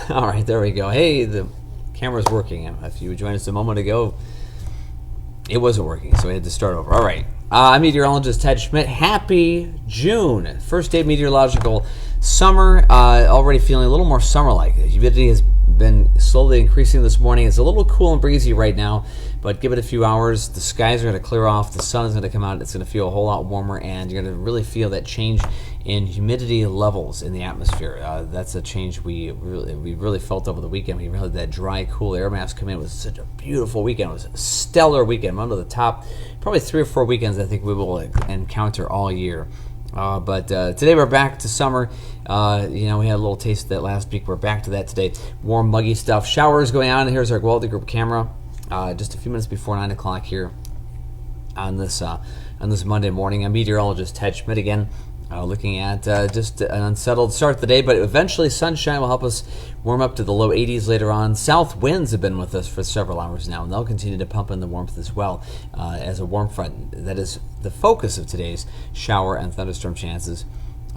All right, there we go. Hey, the camera's working. If you joined us a moment ago, it wasn't working, so we had to start over. All right. I'm meteorologist Ted Schmidt. Happy June. First day of meteorological summer. Already feeling a little more summer-like. The humidity has been slowly increasing this morning. It's a little cool and breezy right now, but give it a few hours. The skies are going to clear off. The sun is going to come out. It's going to feel a whole lot warmer, and you're going to really feel that change in humidity levels in the atmosphere. That's a change we really felt over the weekend. We really had that dry, cool air mass come in. It was such a beautiful weekend. It was a stellar weekend. One of the top, probably 3 or 4 weekends I think we will encounter all year. But today we're back to summer. We had a little taste of that last week. We're back to that today. Warm, muggy stuff. Showers going on. Here's our Quality Group camera. Just a few minutes before 9 o'clock here on this Monday morning. I'm meteorologist Ted Schmidt again. Looking at just an unsettled start to the day, but eventually sunshine will help us warm up to the low 80s later on. South winds have been with us for several hours now, and they'll continue to pump in the warmth as well as a warm front. That is the focus of today's shower and thunderstorm chances.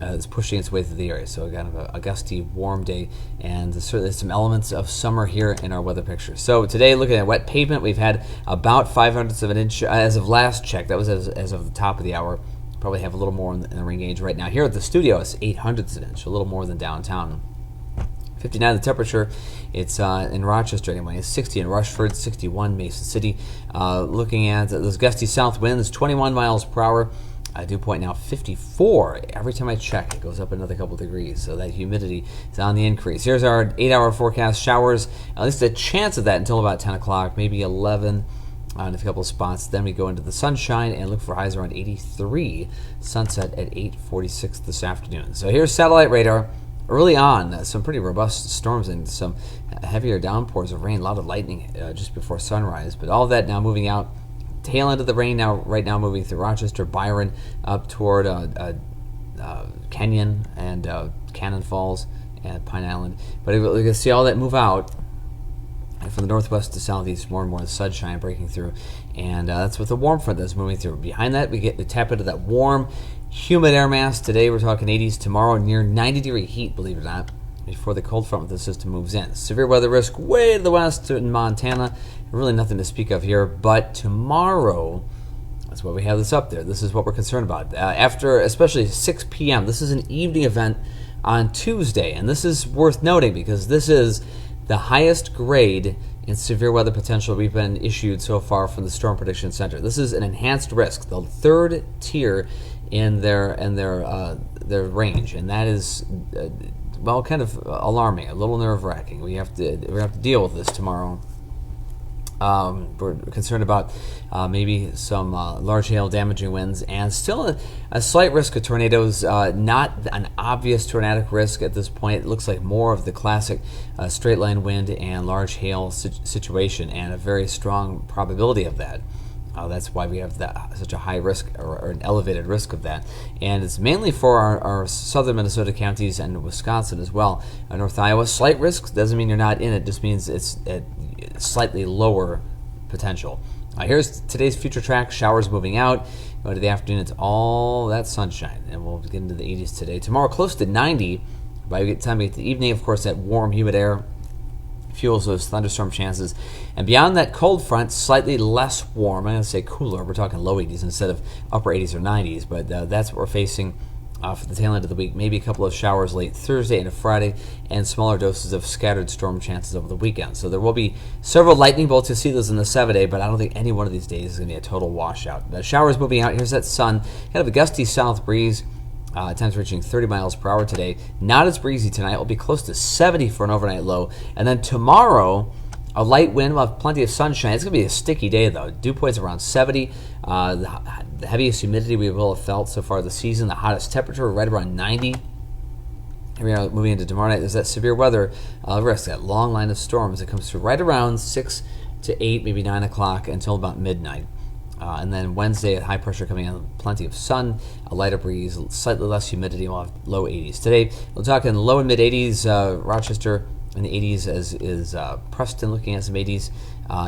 It's pushing its way through the area, so kind of a gusty, warm day, and certainly some elements of summer here in our weather picture. So today, looking at wet pavement, we've had about 0.05 of an inch as of last check. That was as of the top of the hour. Probably have a little more in the rain gauge right now. Here at the studio, it's 0.08 of an inch, a little more than downtown. 59 the temperature. It's in Rochester anyway. It's 60 in Rushford, 61 Mason City. Looking at those gusty south winds, 21 miles per hour. Dew point now 54. Every time I check, it goes up another couple degrees. So that humidity is on the increase. Here's our 8-hour forecast. Showers, at least a chance of that until about 10 o'clock, maybe 11 in a couple of spots. Then we go into the sunshine and look for highs around 83. Sunset at 8:46 this afternoon. So here's satellite radar. Early on, some pretty robust storms and some heavier downpours of rain. A lot of lightning just before sunrise. But all of that now moving out. Tail end of the rain right now moving through Rochester, Byron, up toward Kenyon and Cannon Falls and Pine Island. But you can see all that move out. And from the northwest to southeast, more and more the sunshine breaking through, and that's with the warm front that's moving through. Behind that, we tap into that warm, humid air mass. Today we're talking 80s. Tomorrow, near 90-degree heat, believe it or not, before the cold front with the system moves in. Severe weather risk way to the west in Montana. Really nothing to speak of here. But tomorrow, that's why we have this up there. This is what we're concerned about. After, especially 6 p.m., this is an evening event on Tuesday, and this is worth noting because this is the highest grade in severe weather potential we've been issued so far from the Storm Prediction Center. This is an enhanced risk, the third tier in their range, and that is kind of alarming, a little nerve-wracking. We have to deal with this tomorrow. We're concerned about maybe some large hail damaging winds and still a slight risk of tornadoes, not an obvious tornadic risk at this point. It looks like more of the classic straight line wind and large hail situation and a very strong probability of that. That's why we have such a high risk or an elevated risk of that. And it's mainly for our southern Minnesota counties and Wisconsin as well. North Iowa, slight risk doesn't mean you're not in it, just means it's at slightly lower potential. Here's today's future track. Showers moving out. Go to the afternoon, it's all that sunshine. And we'll get into the 80s today. Tomorrow, close to 90. By the time we get to the evening, of course, that warm, humid air fuels those thunderstorm chances. And beyond that cold front, slightly less warm. I'm going to say cooler. We're talking low 80s instead of upper 80s or 90s. But that's what we're facing for the tail end of the week. Maybe a couple of showers late Thursday into Friday and smaller doses of scattered storm chances over the weekend. So there will be several lightning bolts. You'll see those in the 7-day, but I don't think any one of these days is going to be a total washout. The showers moving out. Here's that sun. Kind of a gusty south breeze. Temps reaching 30 miles per hour today. Not as breezy tonight. It will be close to 70 for an overnight low. And then tomorrow, a light wind. We'll have plenty of sunshine. It's going to be a sticky day, though. Dew points around 70. The heaviest humidity we will have felt so far this season. The hottest temperature right around 90. Here we are moving into tomorrow night. There's that severe weather risk, that long line of storms that comes through right around 6 to 8, maybe 9 o'clock until about midnight. And then Wednesday, high pressure coming in, plenty of sun, a lighter breeze, slightly less humidity. We'll have low 80s. Today, we're talking low and mid 80s. Rochester in the 80s, as is Preston looking at some 80s,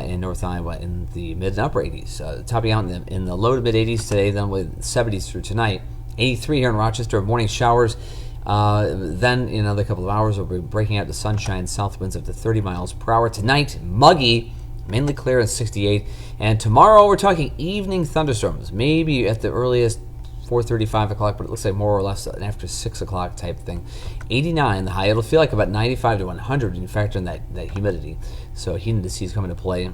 in North Iowa in the mid and upper 80s. Topping out in the low to mid 80s today, then with 70s through tonight. 83 here in Rochester, morning showers. Then in another couple of hours, we'll be breaking out to sunshine, south winds up to 30 miles per hour. Tonight, muggy, mainly clear at 68. And tomorrow, we're talking evening thunderstorms, maybe at the earliest 4:30, 5 o'clock, but it looks like more or less an after 6 o'clock type thing. 89 the high. It'll feel like about 95 to 100 when you factor in that humidity. So heat indices come into play.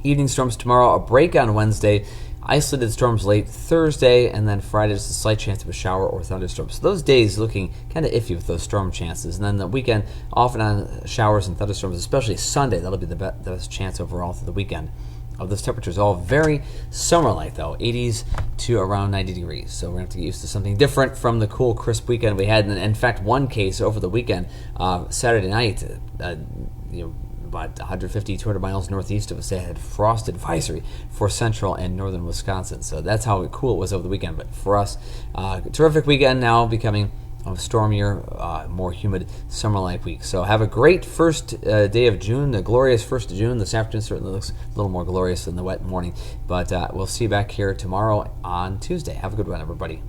Evening storms tomorrow, a break on Wednesday, isolated storms late Thursday, and then Friday just a slight chance of a shower or thunderstorm. So those days looking kind of iffy with those storm chances. And then the weekend, off and on showers and thunderstorms, especially Sunday. That'll be the best chance overall through the weekend. Those temperatures all very summer-like, though, 80s to around 90 degrees. So we're going to have to get used to something different from the cool, crisp weekend we had. And in fact, one case over the weekend, Saturday night, about 150, 200 miles northeast of us, they had frost advisory for central and northern Wisconsin. So that's how cool it was over the weekend. But for us, terrific weekend now, becoming a stormier, more humid, summer-like week. So have a great first day of June, the glorious 1st of June. This afternoon certainly looks a little more glorious than the wet morning. But we'll see you back here tomorrow on Tuesday. Have a good one, everybody.